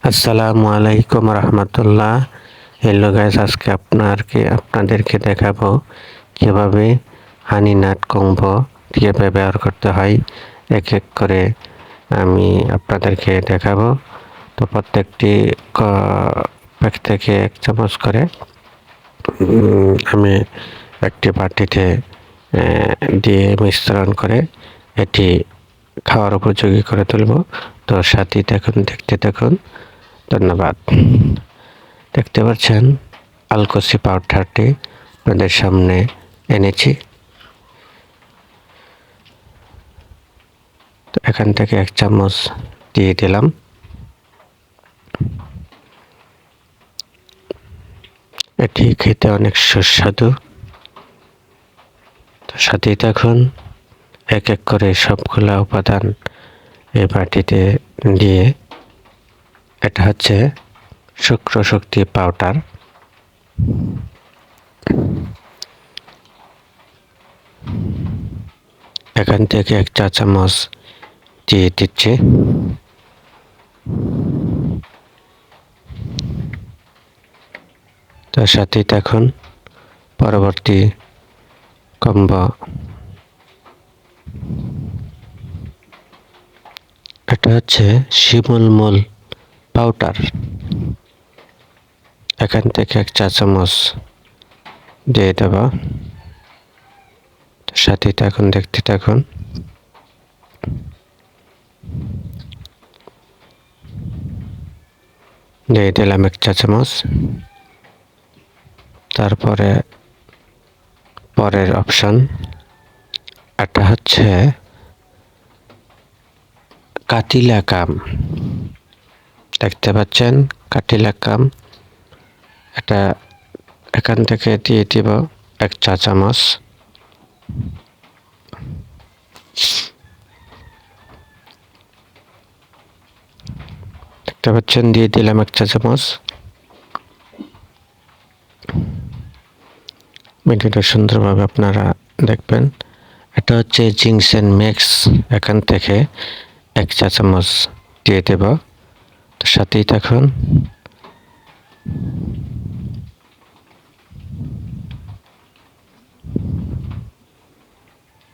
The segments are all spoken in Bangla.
আসসালামু আলাইকুম রহমতুল্লাহ। হ্যালো গাইস, আজকে আপনাদেরকে দেখাবো কিভাবে হানি নাট কম্বো কিভাবে ব্যবহার করতে হয়। এক এক করে আমি আপনাদেরকে দেখাবো। তো প্রত্যেকটি প্যাক থেকে 1 চামচ করে আমি একটি বাটিতে দিয়ে মিশ্রণ করে এটি খাওয়ার উপযোগী করে তুলব। তো সাথেই দেখতে থাকুন। ধন্যবাদ। দেখতে পাচ্ছেন আলকোসি পাউডারটি আপনাদের সামনে এনেছি। তো এখান থেকে 1 চামচ দিয়ে দিলাম। এটি খেতে অনেক সুস্বাদু। তো সাথেই থাকুন। এক এক করে সবগুলা উপাদান এই বাটিতে দিয়ে, এটা হচ্ছে শুক্র শক্তি পাউডার। এখান থেকে 1 চা চামচ দিয়ে দিচ্ছি। তার সাথেই থাকুন। পরবর্তী কম্বো, এটা হচ্ছে শিমুল মূল পাউডার। এখান থেকে 1 চা চামচ দিয়ে দেব। সাথেই থাকুন, দেখতে থাকুন। দিয়ে দিলাম 1 চা চামচ। তারপরে পরের অপশন, এটা হচ্ছে কাটিলা কাম। দেখতে পাচ্ছেন কাটিলা কাম, এটা এখান থেকে দিয়ে দিব 1 চা চামচ। দেখতে পাচ্ছেন দিয়ে দিলাম 1 চা চামচ। ভিডিওটা সুন্দরভাবে আপনারা দেখবেন। এটা হচ্ছে জিংসেন মিক্স, এখান থেকে 1 চা চামচ দিয়ে দেব। তো সাথেই থাকুন।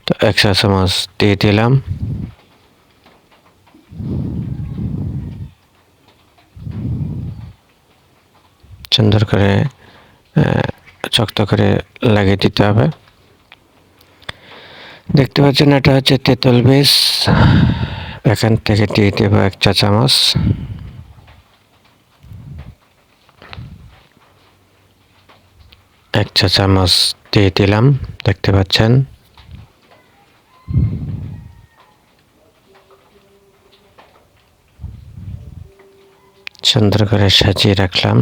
তো 1 চা চামচ দিয়ে দিলাম। সুন্দর করে শক্ত করে লাগিয়ে দিতে হবে। দেখতে পাচ্ছেন এটা হচ্ছে তেঁতুল বীজ, এখান থেকে দিয়ে দেব 1 চা চামচ। এক চা চামচ দিয়ে দিলাম। দেখতে পাচ্ছেন সুন্দর করে সাজিয়ে রাখলাম।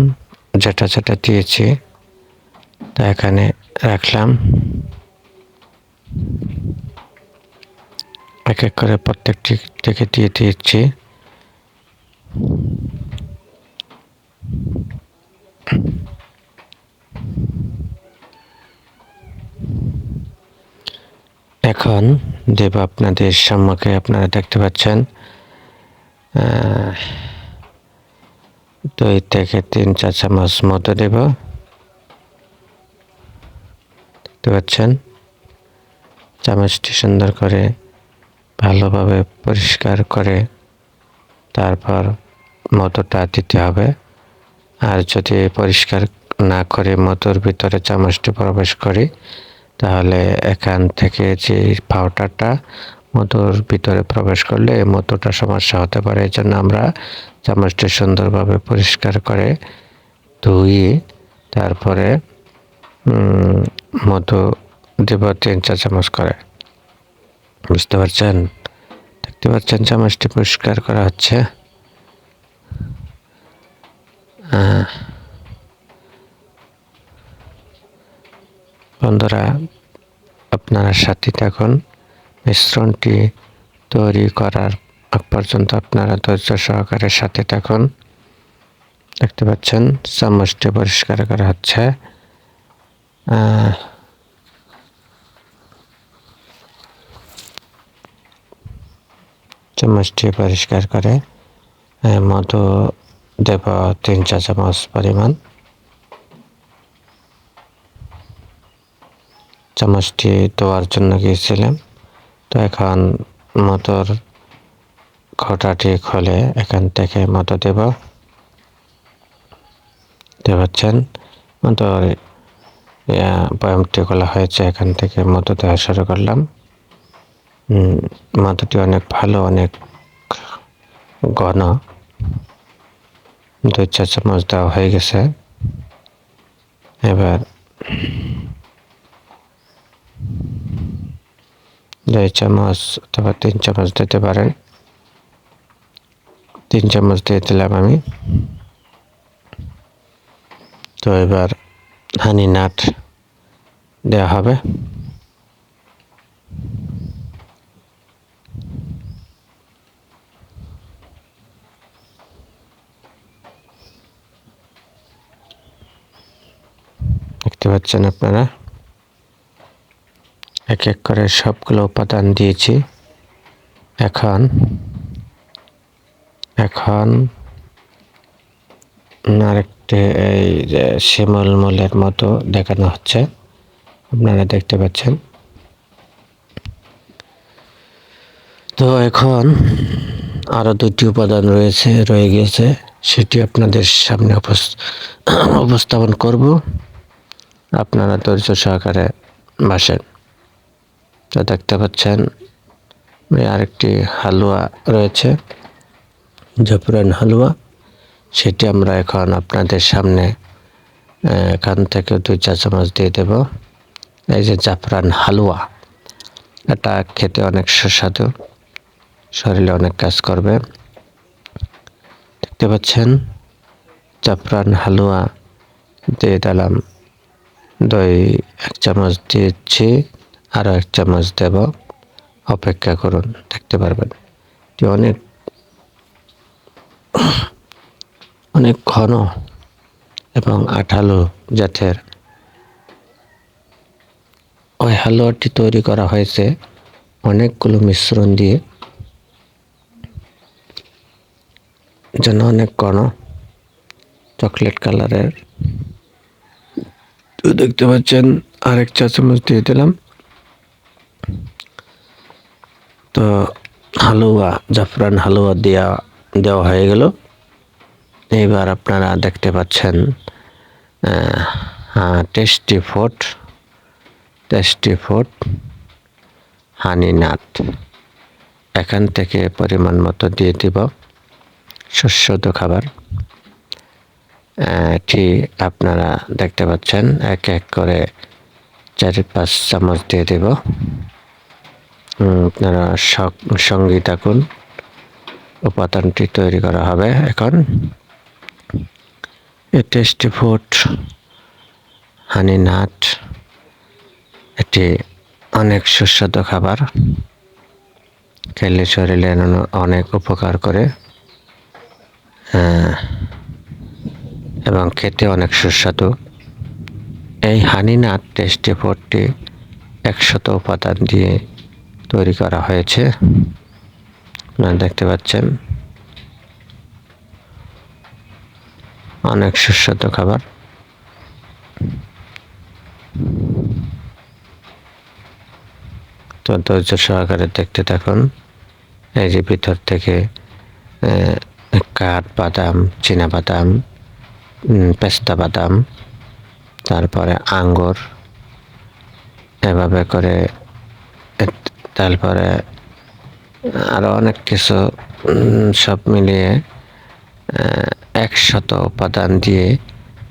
যেটা যেটা দিয়েছি তা এখানে রাখলাম। এক এক করে প্রত্যেকটি থেকে দিয়ে দিচ্ছি। এখন দেব আপনাদের সম্মুখে, আপনারা দেখতে পাচ্ছেন 2 থেকে 3 চা চামচ মতো দেব। দেখতে পাচ্ছেন চামচটি সুন্দর করে ভালোভাবে পরিষ্কার করে তারপর মধুটা দিতে হবে। আর যদি পরিষ্কার না করে মধুর ভিতরে চামচটি প্রবেশ করি, তাহলে এখান থেকে যে পাউডারটা মধুর ভিতরে প্রবেশ করলে মধুটা সমস্যা হতে পারে। এই জন্য আমরা চামচটি সুন্দরভাবে পরিষ্কার করে ধুয়ে তারপরে মধু দেব 3 চা চামচ করে। বুঝতে পারছেন? দেখতে পাচ্ছেন চামচটি পরিষ্কার করা হচ্ছে। বন্ধুরা, আপনারা সাথে থাকুন। মিশ্রণটি তৈরি করার আগ পর্যন্ত আপনারা ধৈর্য সহকারে সাথে থাকুন। দেখতে পাচ্ছেন চামচটি পরিষ্কার করা হচ্ছে। চামচটি পরিষ্কার করে মধু দেব 3 চা চামচ পরিমাণ। চামচটি দেওয়ার জন্য গিয়েছিলাম, তো এখন মধুর খোটাটি খুলে এখান থেকে মধু দেব। দেখতে পাচ্ছেন মধুর বয়ামটি খোলা হয়েছে, এখান থেকে মধু দেওয়া শুরু করলাম। মধুটি অনেক ভালো, অনেক ঘন। 2 চা চামচ দেওয়া হয়ে গেছে। এবার 2 চামচ অথবা 3 চামচ দিতে পারেন। 3 চামচ দিয়ে দিলাম আমি। তো এবার হানি নাট দেওয়া হবে। দেখতে পাচ্ছেন আপনারা, এক এক করে সবগুলো উপাদান দিয়েছি। এখন আরেকটি এই যে শিমুল মূলের মতো দেখানো হচ্ছে, আপনারা দেখতে পাচ্ছেন। তো এখন আরো 2টি উপাদান রয়ে গিয়েছে, সেটি আপনাদের সামনে উপস্থাপন করব। আপনারা ধৈর্য সহকারে বসেন। তো দেখতে পাচ্ছেন আরেকটি হালুয়া রয়েছে, জাফরান হালুয়া। সেটি আমরা এখন আপনাদের সামনে এখান থেকে 2 চা চামচ দিয়ে দেব। এই যে জাফরান হালুয়া, এটা খেতে অনেক সুস্বাদু, শরীরে অনেক কাজ করবে। দেখতে পাচ্ছেন জাফরান হালুয়া দিয়ে দিলাম। 1 চামচ দিয়েছি, আরও 1 চামচ দেব। অপেক্ষা করুন, দেখতে পারবেন। অনেক ঘন এবং আঠালো জাতের ওই হালুয়াটি তৈরি করা হয়েছে অনেকগুলো মিশ্রণ দিয়ে, যেন অনেক ঘন চকলেট কালারের। তো দেখতে পাচ্ছেন, আরেক চা চামচ দিয়ে দিলাম। তো হালুয়া, জাফরান হালুয়া দেওয়া হয়ে গেল। এইবার আপনারা দেখতে পাচ্ছেন টেস্টি ফুড হানি নাট, এখান থেকে পরিমাণ মতো দিয়ে দিব। সুস্বাদু খাবার এটি আপনারা দেখতে পাচ্ছেন, এক এক করে 4-5 চামচ দিয়ে দেব। আপনারা সঙ্গী থাকুন, উপাদানটি তৈরি করা হবে এখন। এই টেস্টি ফুড হানি নাট এটি অনেক সুস্বাদু খাবার, খেলে শরীরে অনেক উপকার করে এবং খেতে অনেক সুস্বাদু। এই হানি নাট টেস্টি ফুডটি 100 উপাদান দিয়ে তৈরি করা হয়েছে, আপনারা দেখতে পাচ্ছেন। অনেক সুস্বাদু খাবার। তো ধৈর্য সহকারে দেখতে থাকুন। এই যে ভিতর থেকে কাঠবাদাম, চীনাবাদাম, পেস্তা বাদাম, তারপরে আঙ্গুর, এভাবে করে, তারপরে আরো অনেক কিছু, সব মিলিয়ে 100 উপাদান দিয়ে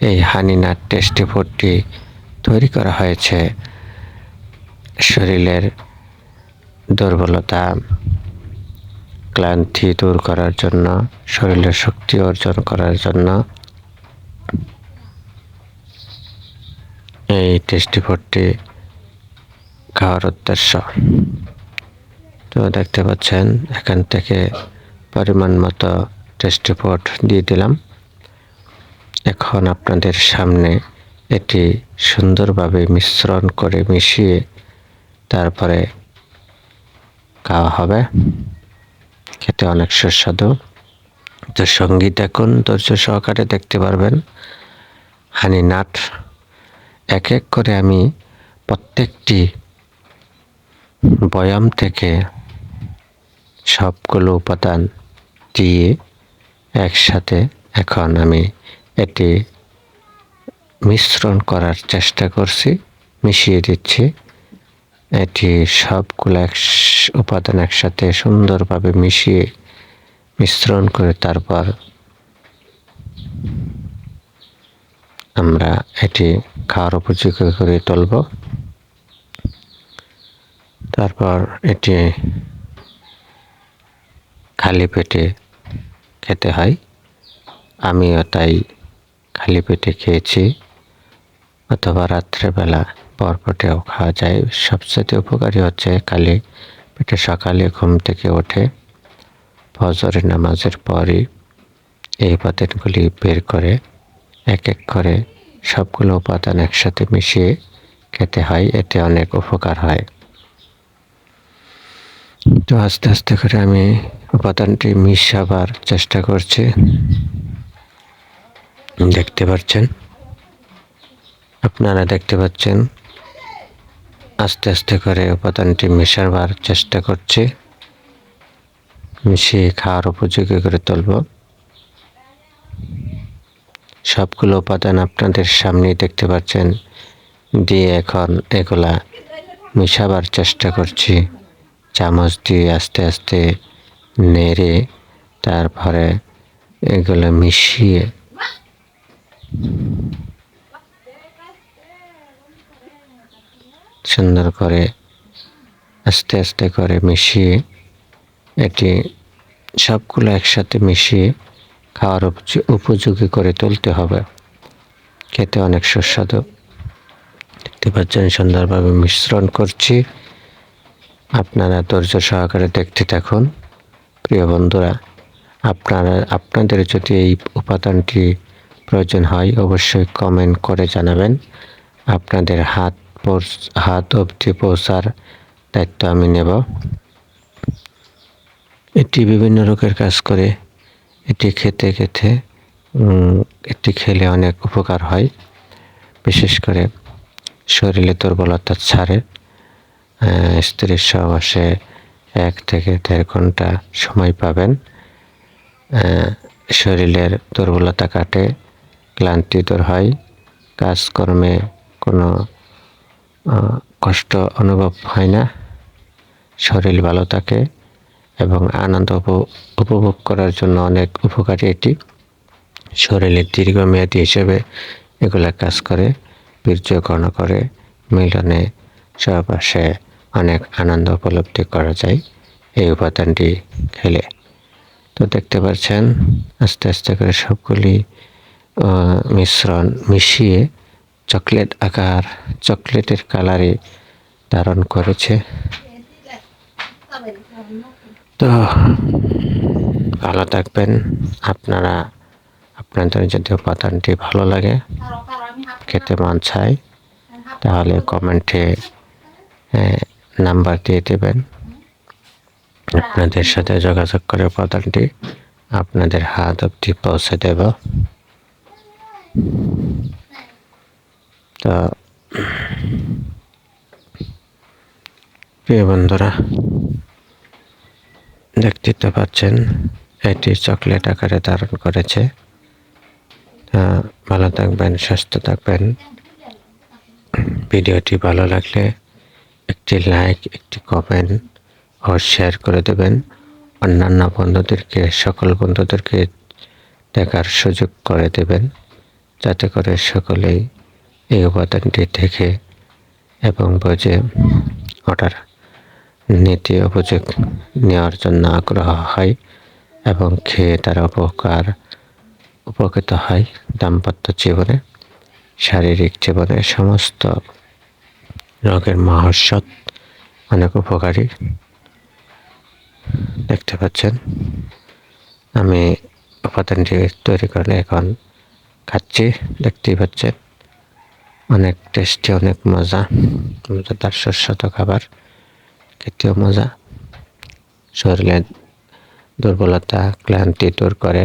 এই হানি নাট টেস্টি ফুডটি তৈরি করা হয়েছে। শরীরের দুর্বলতা, ক্লান্তি দূর করার জন্য, শরীরের শক্তি অর্জন করার জন্য এই টেস্টি ফুডটি খাওয়ার উদ্দেশ্য। তো দেখতে পাচ্ছেন, এখান থেকে পরিমাণ মতো টেস্টি ফুড দিয়ে দিলাম। এখন আপনাদের সামনে এটি সুন্দরভাবে মিশ্রণ করে মিশিয়ে তারপরে খাওয়া হবে। খেতে অনেক সুস্বাদু। তো সঙ্গী দেখুন, ধৈর্য সহকারে দেখতে পারবেন। হানি নাট এক এক করে আমি প্রত্যেকটি বয়াম থেকে সবগুলো উপাদান দিয়ে একসাথে এখন আমি এটি মিশ্রণ করার চেষ্টা করছি, মিশিয়ে দিচ্ছি। এটি সবগুলো উপাদান একসাথে সুন্দরভাবে মিশিয়ে মিশ্রণ করে তারপর আমরা এটি খাওয়ার উপযোগী করে তুলব। তারপর এটি খালি পেটে খেতে হয়, আমিও তাই খালি পেটে খেয়েছি, অথবা রাত্রেবেলা পরপটেও খাওয়া যায়। সবচেয়ে উপকারী হচ্ছে খালি পেটে সকালে ঘুম থেকে উঠে ফজরের নামাজের পরই এই উপাদানগুলি বের করে এক এক করে সবগুলো উপাদান একসাথে মিশিয়ে খেতে হয়, এতে অনেক উপকার হয়। তো আস্তে আস্তে করে আমি উপাদানটি মিশাবার চেষ্টা করছি, দেখতে পাচ্ছেন, আপনারা দেখতে পাচ্ছেন। আস্তে আস্তে করে উপাদানটি মেশাবার চেষ্টা করছি, মিশিয়ে খাওয়ার উপযোগী করে তুলব। সবগুলো উপাদান আপনাদের সামনেই দেখতে পাচ্ছেন, দিয়ে এখন এগুলা মিশাবার চেষ্টা করছি। চামচ দিয়ে আস্তে আস্তে নেড়ে তারপরে এগুলো মিশিয়ে সুন্দর করে আস্তে আস্তে করে মিশিয়ে এটি সবগুলো একসাথে মিশিয়ে খাওয়ার উপযোগী করে তুলতে হবে। খেতে অনেক সুস্বাদু। দেখতে পাচ্ছেন সুন্দরভাবে মিশ্রণ করছি, আপনারা ধৈর্য সহকারে দেখতে থাকুন। প্রিয় বন্ধুরা, আপনাদের যদি এই উপাদানটি প্রয়োজন হয় অবশ্যই কমেন্ট করে জানাবেন। আপনাদের হাত অবধি পৌঁছার দায়িত্ব আমি নেব। এটি বিভিন্ন রোগের কাজ করে। এটি খেলে অনেক উপকার হয়, বিশেষ করে শরীরে দুর্বলতা ছাড়ে। স্ত্রীর সহবাসে 1 থেকে 1.5 ঘন্টা সময় পাবেন। শরীরের দুর্বলতা কাটে, ক্লান্তি দূর হয়, কাজকর্মে কোনো কষ্ট অনুভব হয় না, শরীর ভালো থাকে এবং আনন্দ উপভোগ করার জন্য অনেক উপকারী এটি। শরীরের দীর্ঘমেয়াদী হিসেবে এগুলা কাজ করে, বীর্য ঘন করে, মিলনে সহবাসে অনেক আনন্দ উপলব্ধি করা যায় এই উপাদানটি খেলে। তো দেখতে পাচ্ছেন আস্তে আস্তে করে সবগুলি মিশ্রণ মিশিয়ে চকলেটের কালারে ধারণ করেছে। তো ভালো থাকবেন আপনারা। আপনাদের যদি উপাদানটি ভালো লাগে, খেতে মন চায়, তাহলে কমেন্টে নাম্বার দিয়ে দেবেন। আপনাদের সাথে যোগাযোগ করে উপাদানটি আপনাদের হাত অবধি পৌঁছে দেব। তো প্রিয় বন্ধুরা, দেখতে তো পাচ্ছেন এটি চকলেট আকারে ধারণ করেছে। ভালো থাকবেন, সুস্থ থাকবেন। ভিডিওটি ভালো লাগলে একটি লাইক, একটি কমেন্ট ও শেয়ার করে দেবেন। অন্যান্য সকল বন্ধুদেরকে দেখার সুযোগ করে দেবেন, যাতে করে সকলেই এই উপাদানটি দেখে এবং বুঝে ওটার নীতি উপযোগ নেওয়ার জন্য আগ্রহ হয় এবং খেয়ে তারা উপকৃত হয়। দাম্পত্য জীবনে, শারীরিক জীবনে সমস্ত রোগের মহৌষধ, অনেক উপকারী। দেখতে পাচ্ছেন আমি উপাদানটি তৈরি করে এখন খাচ্ছি, দেখতেই পাচ্ছেন। অনেক টেস্টি, অনেক মজাদার সুস্বাদু খাবার, খেতেও মজা, শরীরে দুর্বলতা ক্লান্তি দূর করে,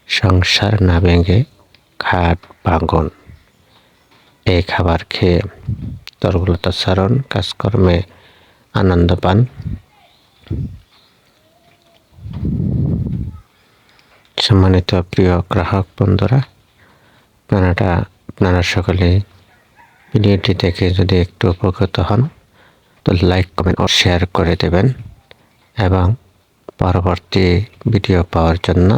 সংসার না ভেঙে খাট ভাঙন। এই খাবার খেয়ে দুর্বলতা ছাড়ুন, কাজকর্মে আনন্দ পান। সম্মানিত প্রিয় গ্রাহক বন্ধুরা, আপনারা সকলেই ভিডিওটি দেখে যদি একটু উপকৃত হন তো লাইক, কমেন্ট ও শেয়ার করে দেবেন এবং পরবর্তী ভিডিও পাওয়ার জন্য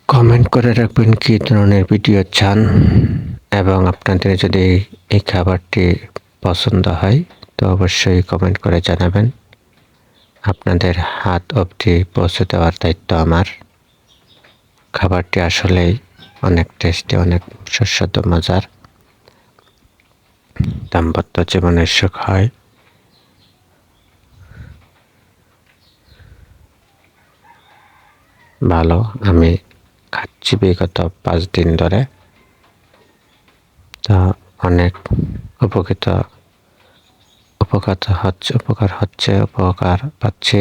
কমেন্ট করে রাখবেন কী ধরনের ভিডিও চান। এবং আপনাদের যদি এই খাবারটি পছন্দ হয় তো অবশ্যই কমেন্ট করে জানাবেন। আপনাদের হাত অবধি পৌঁছে দেওয়ার দায়িত্ব আমার। খাবারটি আসলেই অনেক টেস্টি, অনেক সুস্বাদু মজার। দাম্পত্য জীবনের সুখ হয়। ভালো, আমি খাচ্ছি বিগত 5 দিন ধরে, তা অনেক উপকার পাচ্ছি।